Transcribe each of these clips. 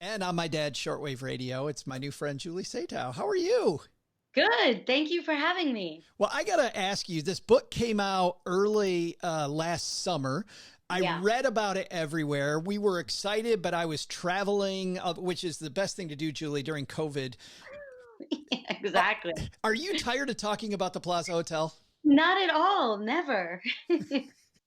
And on my dad's shortwave radio, it's my new friend, Julie Satow. How are you? Good. Thank you for having me. Well, I got to ask you, this book came out early last summer. I Yeah, read about it everywhere. We were excited, but I was traveling, which is the best thing to do, Julie, during COVID. Uh, exactly. Are you tired of talking about the Plaza Hotel? Not at all. Never.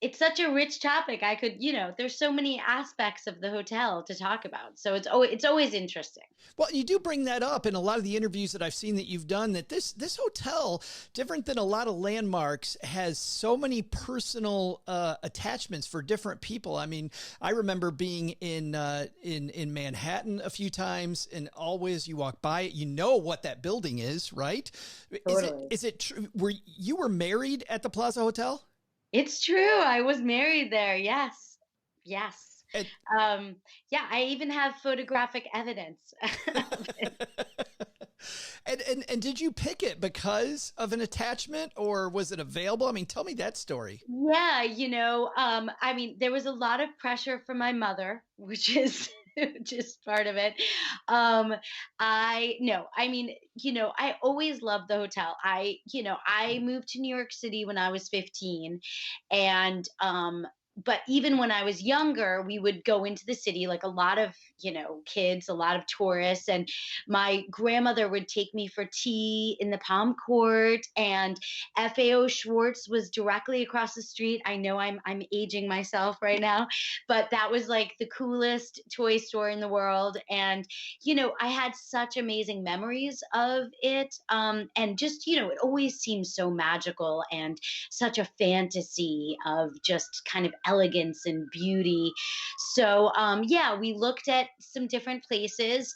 It's such a rich topic. There's so many aspects of the hotel to talk about. So it's always interesting. Well, you do bring that up in a lot of the interviews that I've seen that you've done, that this hotel, different than a lot of landmarks, has so many personal attachments for different people. I mean, I remember being in Manhattan a few times, and always you walk by it, you know what that building is, right? Totally. Is it true? Were married at the Plaza Hotel? It's true. I was married there. Yes. Yes. And, Um, yeah, I even have photographic evidence of it. and did you pick it because of an attachment, or was it available? I mean, tell me that story. Yeah, there was a lot of pressure from my mother, which is which is part of it. Um, I no, I mean, I always loved the hotel. I moved to New York City when I was 15, and but even when I was younger, we would go into the city like a lot of, kids, a lot of tourists, and my grandmother would take me for tea in the Palm Court, and FAO Schwartz was directly across the street. I know I'm aging myself right now, but that was like the coolest toy store in the world. And I had such amazing memories of it. And just, it always seems so magical and such a fantasy of just kind of elegance and beauty. So yeah, we looked at some different places.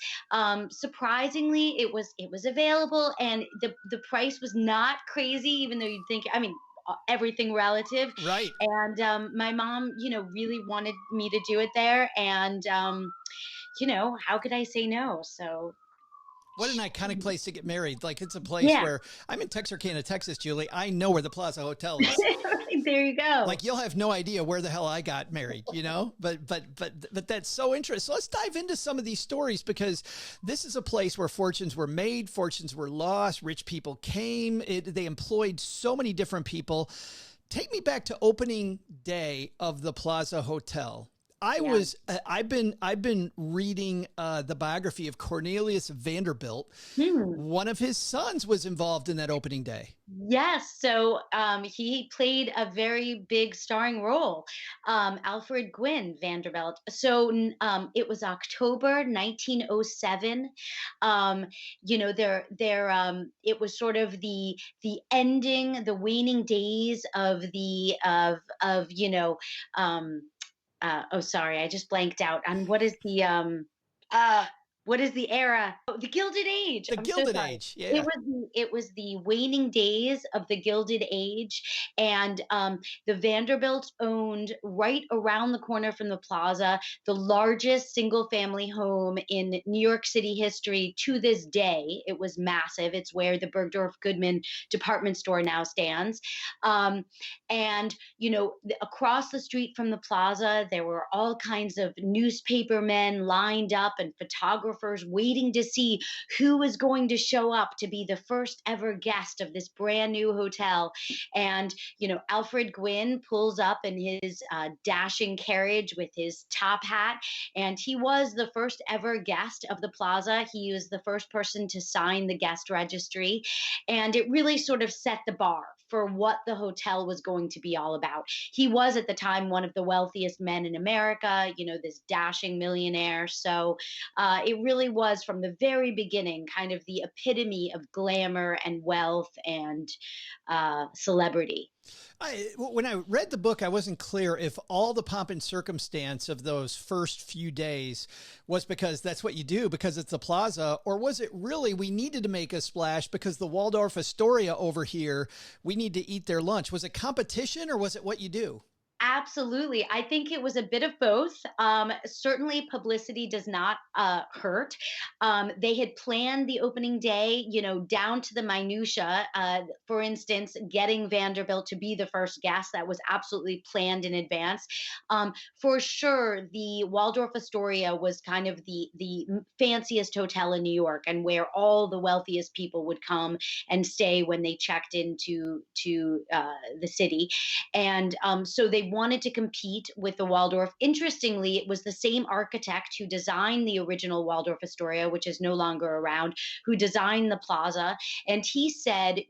Surprisingly, it was available, and the price was not crazy, even though you'd think, I mean, everything relative. Right. And my mom, really wanted me to do it there, and how could I say no? So What an iconic place to get married. Like, it's a place yeah. where I'm in Texarkana, Texas, Julie. I know where the Plaza Hotel is. There you go. Like, you'll have no idea where the hell I got married, you know? But that's so interesting. So let's dive into some of these stories, because this is a place where fortunes were made, fortunes were lost, rich people came. They employed so many different people. Take me back to opening day of the Plaza Hotel. Yeah. I've been reading the biography of Cornelius Vanderbilt. Hmm. One of his sons was involved in that opening day. Yes, so he played a very big starring role, Alfred Gwynne Vanderbilt. So it was October 1907. Um, it was sort of the ending, the waning days of the of oh, sorry, I just blanked out on uh what is the era? Oh, the Gilded Age. The I'm so Gilded sorry. Age. It Yeah. was the waning days of the Gilded Age, and the Vanderbilts owned, right around the corner from the plaza, the largest single family home in New York City history to this day. It was massive. It's where the Bergdorf Goodman department store now stands. And across the street from the plaza, there were all kinds of newspaper men lined up, and photographers waiting to see who was going to show up to be the first ever guest of this brand new hotel. And Alfred Gwynne pulls up in his dashing carriage with his top hat, and he was the first ever guest of the plaza. He was the first person to sign the guest registry, and it really sort of set the bar for what the hotel was going to be all about. He was at the time one of the wealthiest men in America, this dashing millionaire. So it really was, from the very beginning, kind of the epitome of glamour and wealth and celebrity. When I read the book, I wasn't clear if all the pomp and circumstance of those first few days was because that's what you do, because it's the plaza, or was it really we needed to make a splash because the Waldorf Astoria over here, we need to eat their lunch? Was it competition, or was it what you do? Absolutely. I think it was a bit of both. Certainly, publicity does not hurt. They had planned the opening day, down to the minutia. For instance, getting Vanderbilt to be the first guest, that was absolutely planned in advance. For sure, the Waldorf Astoria was kind of the fanciest hotel in New York, and where all the wealthiest people would come and stay when they checked into to the city. And so they wanted to compete with the Waldorf. Interestingly, it was the same architect who designed the original Waldorf Astoria, which is no longer around, who designed the plaza. And he said,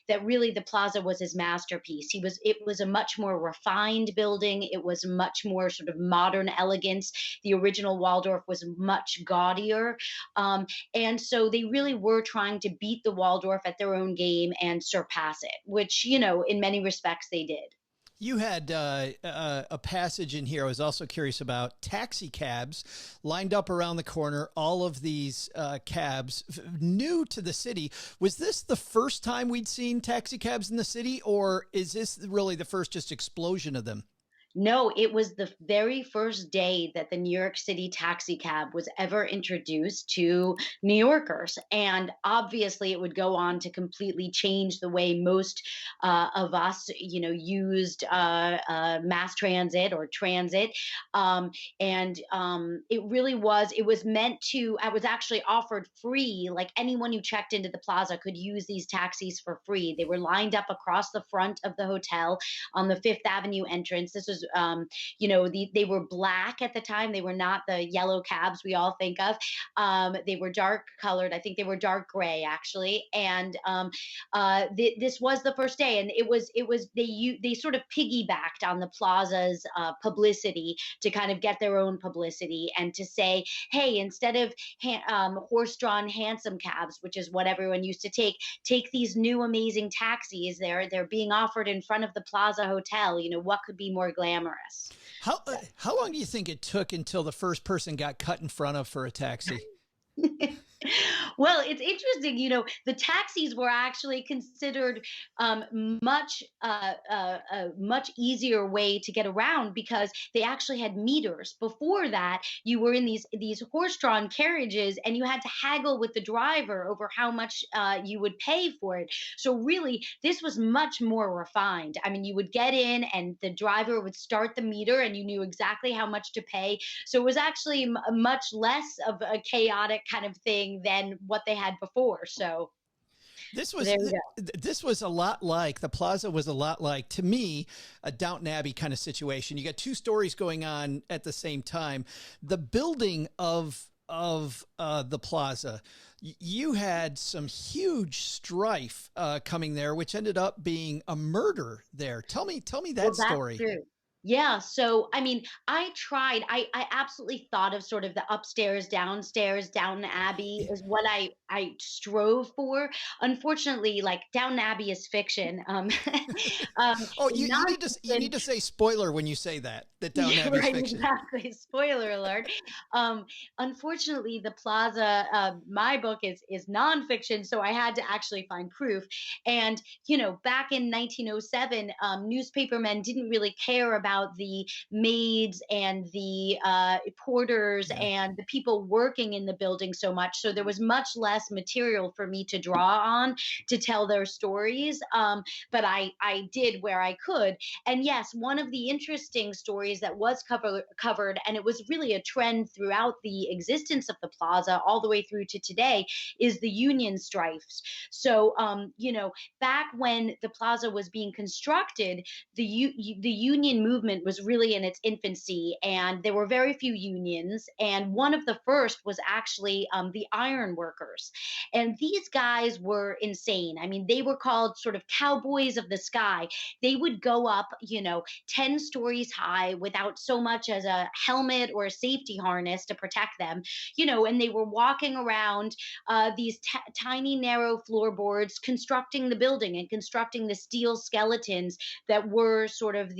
that really the plaza was his masterpiece. It was a much more refined building. It was much more sort of modern elegance. The original Waldorf was much gaudier. And so they really were trying to beat the Waldorf at their own game and surpass it, which, in many respects they did. You had a passage in here I was also curious about: taxi cabs lined up around the corner. All of these cabs, new to the city. Was this the first time we'd seen taxi cabs in the city, or is this really the first just explosion of them? No, it was the very first day that the New York City taxi cab was ever introduced to New Yorkers. And obviously, it would go on to completely change the way most of us, used mass transit or transit. It was meant to, I was actually offered free, like anyone who checked into the plaza could use these taxis for free. They were lined up across the front of the hotel on the Fifth Avenue entrance. This was, they were black at the time. They were not the yellow cabs we all think of. They were dark colored. I think they were dark gray actually. And this was the first day, and they sort of piggybacked on the plaza's publicity to kind of get their own publicity and to say, hey, instead of horse-drawn hansom cabs, which is what everyone used to take these new amazing taxis. They're being offered in front of the Plaza Hotel. What could be more glamorous? How long do you think it took until the first person got cut in front of for a taxi? Well, it's interesting. The taxis were actually considered a much easier way to get around because they actually had meters. Before that, you were in these horse-drawn carriages, and you had to haggle with the driver over how much you would pay for it. So really, this was much more refined. I mean, you would get in, and the driver would start the meter, and you knew exactly how much to pay. So it was actually much less of a chaotic kind of thing than what they had before. So This was there you go. this was a lot like the plaza was a lot like, to me, a Downton Abbey kind of situation. You got two stories going on at the same time. The building of the plaza, you had some huge strife coming there, which ended up being a murder there. Tell me Well, that that's story. true. Yeah. So, I mean, I absolutely thought of sort of the upstairs, downstairs, Downton Abbey is what I strove for. Unfortunately, like Downton Abbey is fiction. Oh, you Nonfiction. need to say spoiler when you say that Downton Yeah, Abbey's right, fiction. exactly. Spoiler alert. Um, Unfortunately, the Plaza, my book is nonfiction, so I had to actually find proof. And back in 1907, newspapermen didn't really care about the maids and the porters Yeah. and the people working in the building so much. So there was much less material for me to draw on to tell their stories. But I did where I could. And yes, one of the interesting stories that was covered, and it was really a trend throughout the existence of the plaza all the way through to today, is the union strifes. So, back when the plaza was being constructed, the union movement was really in its infancy, and there were very few unions. And one of the first was actually the iron workers. And these guys were insane. I mean, they were called sort of cowboys of the sky. They would go up, 10 stories high without so much as a helmet or a safety harness to protect them, and they were walking around these tiny, narrow floorboards, constructing the building and constructing the steel skeletons that were sort of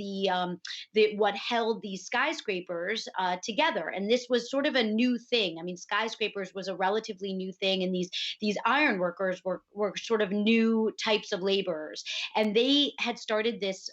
what held these skyscrapers together. And this was sort of a new thing. I mean, skyscrapers was a relatively new thing, and these iron workers were sort of new types of laborers, and they had started this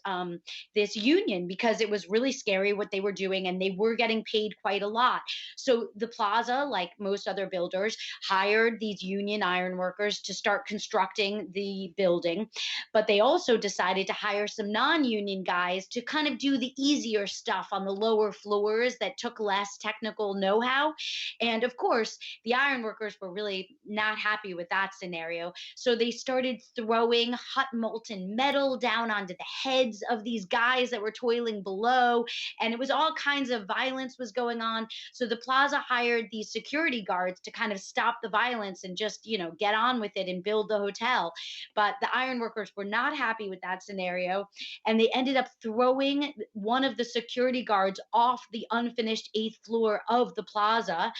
union because it was really scary what they were doing, and they were getting paid quite a lot. So the plaza, like most other builders, hired these union iron workers to start constructing the building, but they also decided to hire some non-union guys to kind of do the easier stuff on the lower floors that took less technical know-how. And of course, the iron workers were really not happy with that scenario. So they started throwing hot molten metal down onto the heads of these guys that were toiling below. And it was all kinds of violence was going on. So the plaza hired these security guards to kind of stop the violence and just, get on with it and build the hotel. But the iron workers were not happy with that scenario. And they ended up throwing one of the security guards off the unfinished eighth floor of the plaza.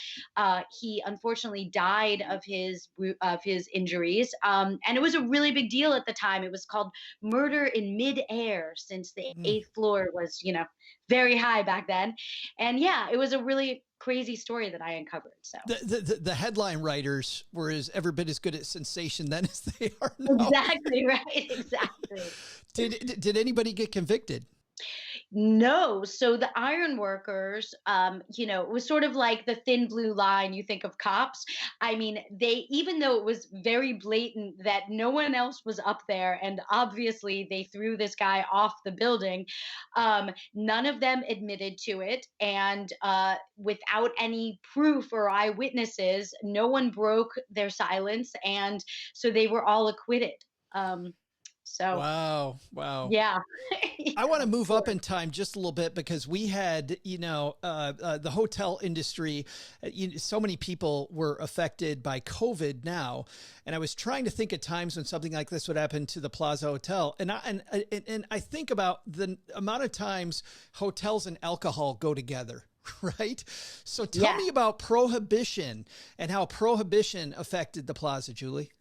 He unfortunately died of his injuries, and it was a really big deal at the time. It was called murder in midair, since the eighth floor was, very high back then. And yeah, it was a really crazy story that I uncovered. So the headline writers were every bit as good at sensation then as they are now. Exactly right. Exactly. Did anybody get convicted? No. So the iron workers, it was sort of like the thin blue line you think of cops. I mean, even though it was very blatant that no one else was up there, and obviously they threw this guy off the building, none of them admitted to it. And without any proof or eyewitnesses, no one broke their silence. And so they were all acquitted. So wow. yeah. I want to move up in time just a little bit, because we had, the hotel industry, so many people were affected by COVID now. And I was trying to think of times when something like this would happen to the Plaza Hotel. And I think about the amount of times hotels and alcohol go together. Right. So tell me about Prohibition and how Prohibition affected the Plaza, Julie.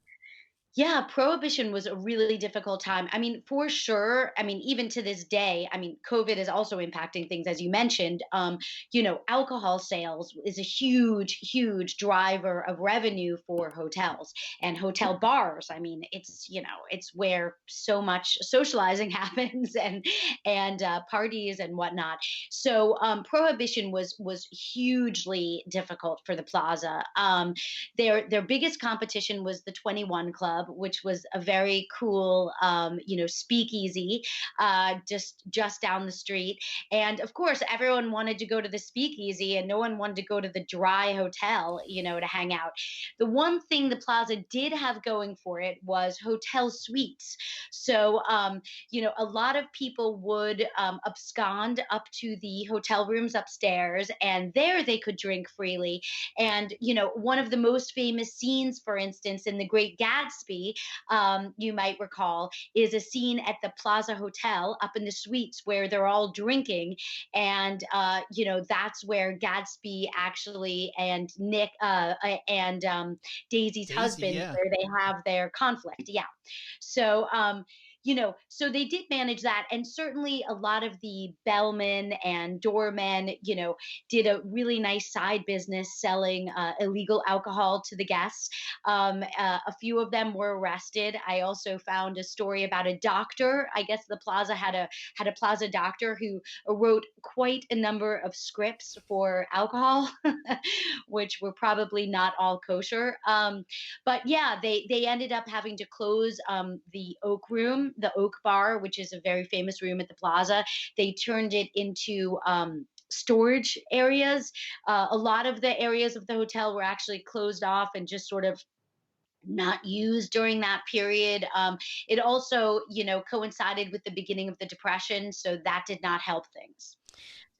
Yeah, prohibition was a really difficult time. I mean, for sure. I mean, even to this day, I mean, COVID is also impacting things, as you mentioned. Alcohol sales is a huge, huge driver of revenue for hotels and hotel bars. I mean, it's where so much socializing happens, and parties and whatnot. So prohibition was hugely difficult for the Plaza. Their biggest competition was the 21 Club, which was a very cool, speakeasy, just down the street. And of course, everyone wanted to go to the speakeasy, and no one wanted to go to the dry hotel, to hang out. The one thing the Plaza did have going for it was hotel suites. So, a lot of people would abscond up to the hotel rooms upstairs, and there they could drink freely. And, one of the most famous scenes, for instance, in The Great Gatsby, you might recall, is a scene at the Plaza Hotel up in the suites where they're all drinking. And, that's where Gatsby actually and Nick and Daisy's husband, where they have their conflict. Yeah. So, so they did manage that. And certainly a lot of the bellmen and doormen, did a really nice side business selling illegal alcohol to the guests. A few of them were arrested. I also found a story about a doctor. I guess the Plaza had a Plaza doctor who wrote quite a number of scripts for alcohol, which were probably not all kosher. But yeah, they ended up having to close the Oak Room, the Oak Bar, which is a very famous room at the Plaza. They turned it into storage areas. A lot of the areas of the hotel were actually closed off and just sort of not used during that period. It also, coincided with the beginning of the Depression, so that did not help things.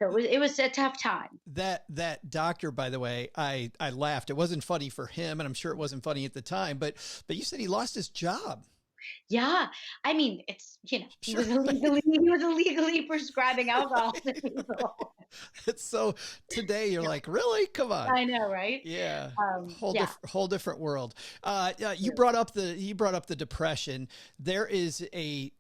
So it was a tough time. That doctor, by the way, I laughed. It wasn't funny for him, and I'm sure it wasn't funny at the time, but you said he lost his job. Yeah. I mean, it's, Sure. he was illegally prescribing alcohol to people. It's so today you're like, really? Come on. I know, right? Yeah. Yeah. Whole different world. You Really. brought up the depression. There is a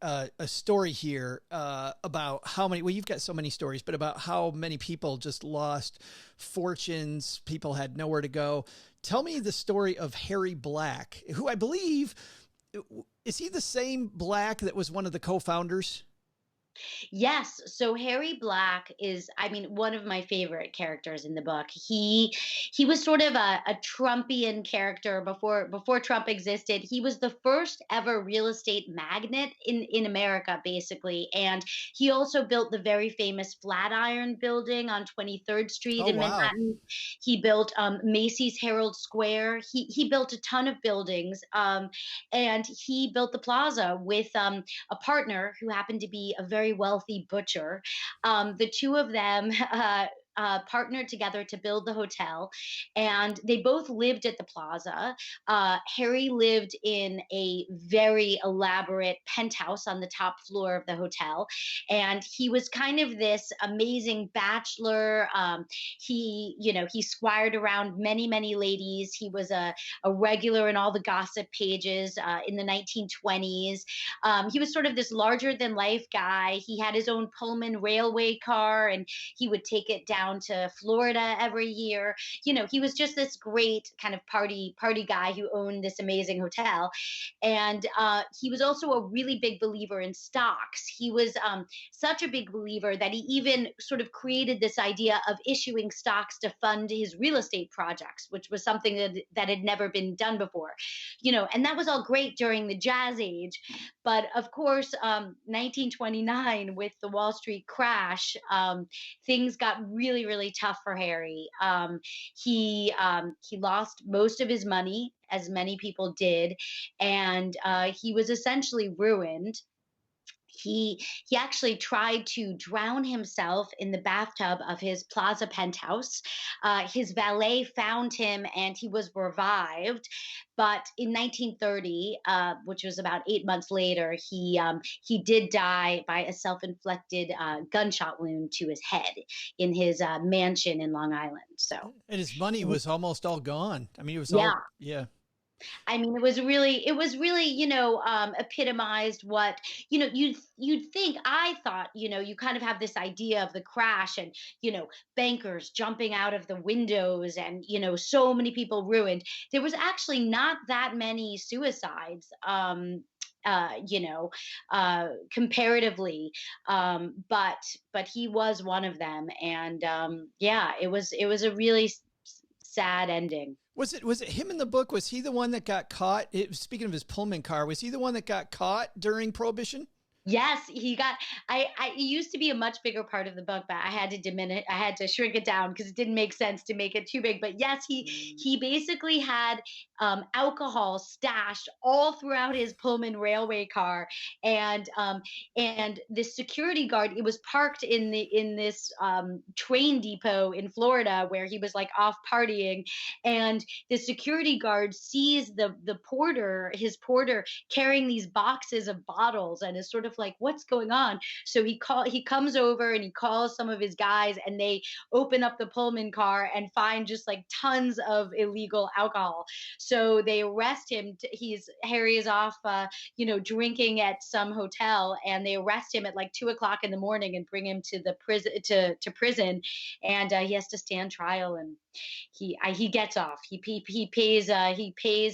story here, about how many, well, you've got so many stories, but about how many people just lost fortunes. People had nowhere to go. Tell me the story of Harry Black, who I believe, is he the same Black that was one of the co-founders? Yes. So Harry Black is, I mean, one of my favorite characters in the book. He was sort of a Trumpian character before Trump existed. He was the first ever real estate magnate in America, basically. And he also built the very famous Flatiron Building on 23rd Street Oh, in wow. Manhattan. He built Macy's Herald Square. He built a ton of buildings. And he built the plaza with a partner who happened to be a very wealthy butcher. The two of them partnered together to build the hotel, and they both lived at the plaza. Harry lived in a very elaborate penthouse on the top floor of the hotel, and he was kind of this amazing bachelor. He squired around many, many ladies. He was a regular in all the gossip pages in the 1920s. He was sort of this larger than life guy. He had his own Pullman railway car, and he would take it down to Florida every year. He was just this great kind of party guy who owned this amazing hotel. And he was also a really big believer in stocks. He was such a big believer that he even sort of created this idea of issuing stocks to fund his real estate projects, which was something that had never been done before. And that was all great during the jazz age. But of course, 1929, with the Wall Street crash, things got really, really tough for Harry. He lost most of his money, as many people did, and he was essentially ruined. He actually tried to drown himself in the bathtub of his plaza penthouse. His valet found him and he was revived. But in 1930, which was about 8 months later, he did die by a self-inflicted gunshot wound to his head in his mansion in Long Island. So, And his money was almost all gone. I mean, it was all, yeah. yeah. I mean, it was really, epitomized what, you'd think. I thought, you kind of have this idea of the crash and, bankers jumping out of the windows and, so many people ruined. There was actually not that many suicides. Comparatively, but he was one of them, and yeah, it was a really sad ending. Was it him in the book? Was he the one that got caught? Speaking of his Pullman car, was he the one that got caught during Prohibition? Yes, he got. It used to be a much bigger part of the book, but I had to diminish. I had to shrink it down because it didn't make sense to make it too big. But yes, he basically had alcohol stashed all throughout his Pullman railway car, and the security guard. It was parked in this train depot in Florida where he was like off partying, and the security guard sees the porter, his porter, carrying these boxes of bottles, and is sort of like, what's going on? So he comes over and he calls some of his guys, and they open up the Pullman car and find just like tons of illegal alcohol. So they arrest him. Harry is off drinking at some hotel, and they arrest him at like 2 o'clock in the morning and bring him to the prison, to prison. And he has to stand trial, and he gets off. He pays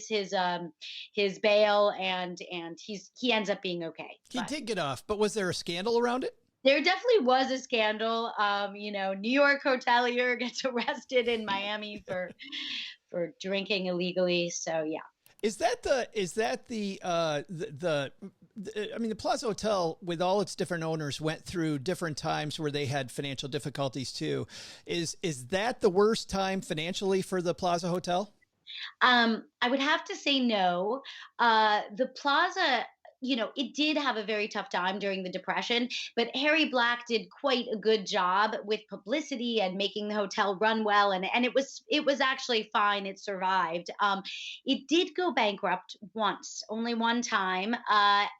his bail, and he ends up being okay. He But did get off, but was there a scandal around it? there definitely was a scandal. New York hotelier gets arrested in Miami for drinking illegally. So yeah. I mean, the Plaza Hotel, with all its different owners, went through different times where they had financial difficulties too. Is that the worst time financially for the Plaza Hotel? I would have to say no. The Plaza. it did have a very tough time during the Depression, but Harry Black did quite a good job with publicity and making the hotel run well, and it was actually fine. It survived. It did go bankrupt once, only one time,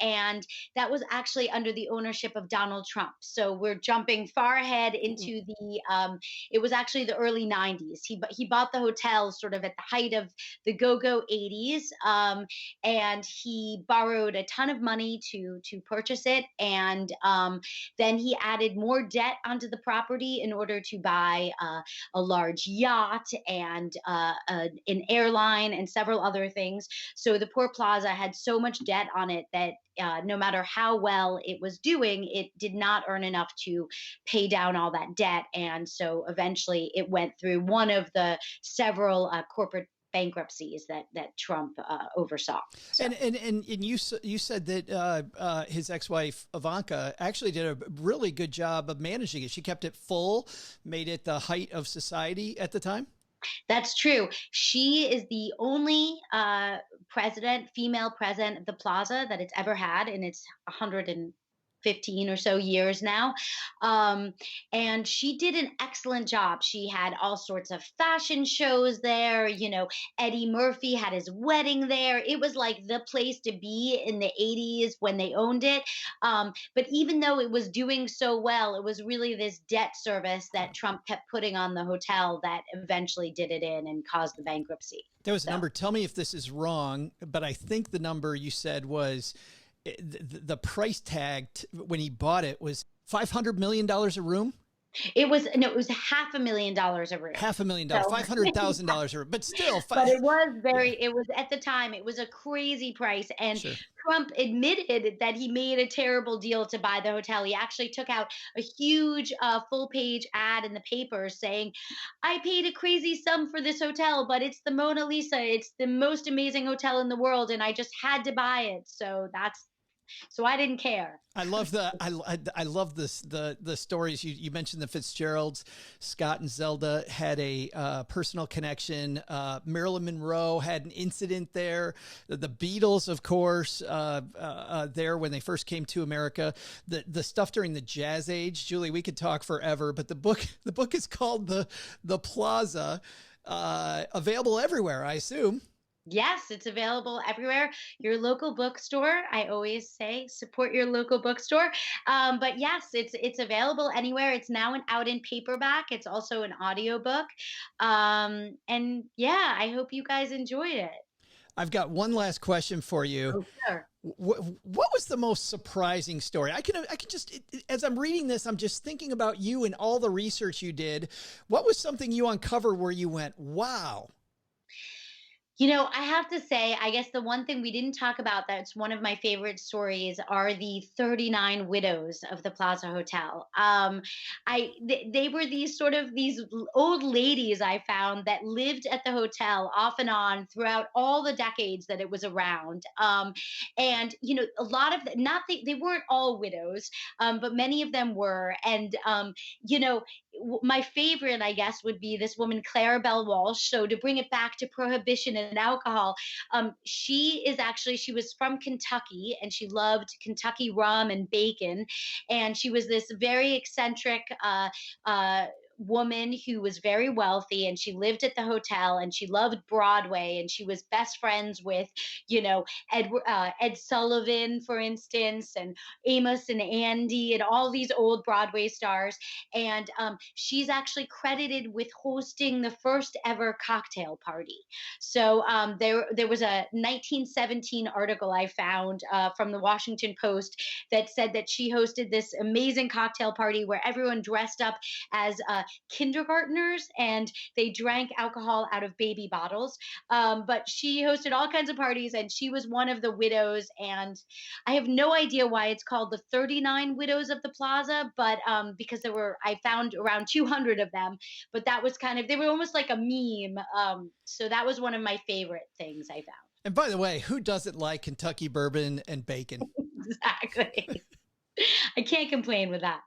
and that was actually under the ownership of Donald Trump. So we're jumping far ahead into the. It was actually the early '90s. He bought the hotel sort of at the height of the go-go '80s, and he borrowed a ton of money to purchase it, and then he added more debt onto the property in order to buy a large yacht and an airline and several other things. So the poor plaza had so much debt on it that no matter how well it was doing, it did not earn enough to pay down all that debt. And so eventually it went through one of the several corporate bankruptcies that Trump oversaw. So. And you said that his ex-wife Ivanka actually did a really good job of managing it. She kept it full, made it the height of society at the time. That's true. She is the only female president of the Plaza that it's ever had in its 115 or so years now. And she did an excellent job. She had all sorts of fashion shows there. Eddie Murphy had his wedding there. It was like the place to be in the '80s when they owned it. But even though it was doing so well, it was really this debt service that Trump kept putting on the hotel that eventually did it in and caused the bankruptcy. There was a number. Tell me if this is wrong, but I think the number you said was the price tag when he bought it was $500 million a room. It was $500,000 a room. $500,000, So. $500,000 a room, but still. But it was at the time, it was a crazy price. And Sure. Trump admitted that he made a terrible deal to buy the hotel. He actually took out a huge full page ad in the paper saying, I paid a crazy sum for this hotel, but it's the Mona Lisa. It's the most amazing hotel in the world. And I just had to buy it. So I didn't care. I love I love the stories you mentioned. The Fitzgeralds, Scott and Zelda had a personal connection. Marilyn Monroe had an incident there. The Beatles, of course, there when they first came to America. The stuff during the Jazz Age, Julie, we could talk forever. But the book is called the Plaza, available everywhere, I assume. Yes, it's available everywhere. Your local bookstore. I always say support your local bookstore. But yes, it's available anywhere. It's now out in paperback. It's also an audiobook. And yeah, I hope you guys enjoyed it. I've got one last question for you. Oh, sure. What was the most surprising story? I can just, as I'm reading this, I'm just thinking about you and all the research you did. What was something you uncovered where you went, wow? I have to say, I guess the one thing we didn't talk about that's one of my favorite stories are the 39 widows of the Plaza Hotel. They were these old ladies I found that lived at the hotel off and on throughout all the decades that it was around. And a lot of they weren't all widows, but many of them were. And my favorite, I guess, would be this woman, Clara Bell Walsh. So to bring it back to prohibition and alcohol, she was from Kentucky and she loved Kentucky rum and bacon. And she was this very eccentric woman who was very wealthy, and she lived at the hotel, and she loved Broadway, and she was best friends with Ed Sullivan, for instance, and Amos and Andy and all these old Broadway stars. And she's actually credited with hosting the first ever cocktail party. So there was a 1917 article I found from the Washington Post that said that she hosted this amazing cocktail party where everyone dressed up as kindergartners and they drank alcohol out of baby bottles. But she hosted all kinds of parties, and she was one of the widows. And I have no idea why it's called the 39 Widows of the Plaza, but because I found around 200 of them. But that was they were almost like a meme. So that was one of my favorite things I found. And by the way, who doesn't like Kentucky bourbon and bacon? Exactly. I can't complain with that.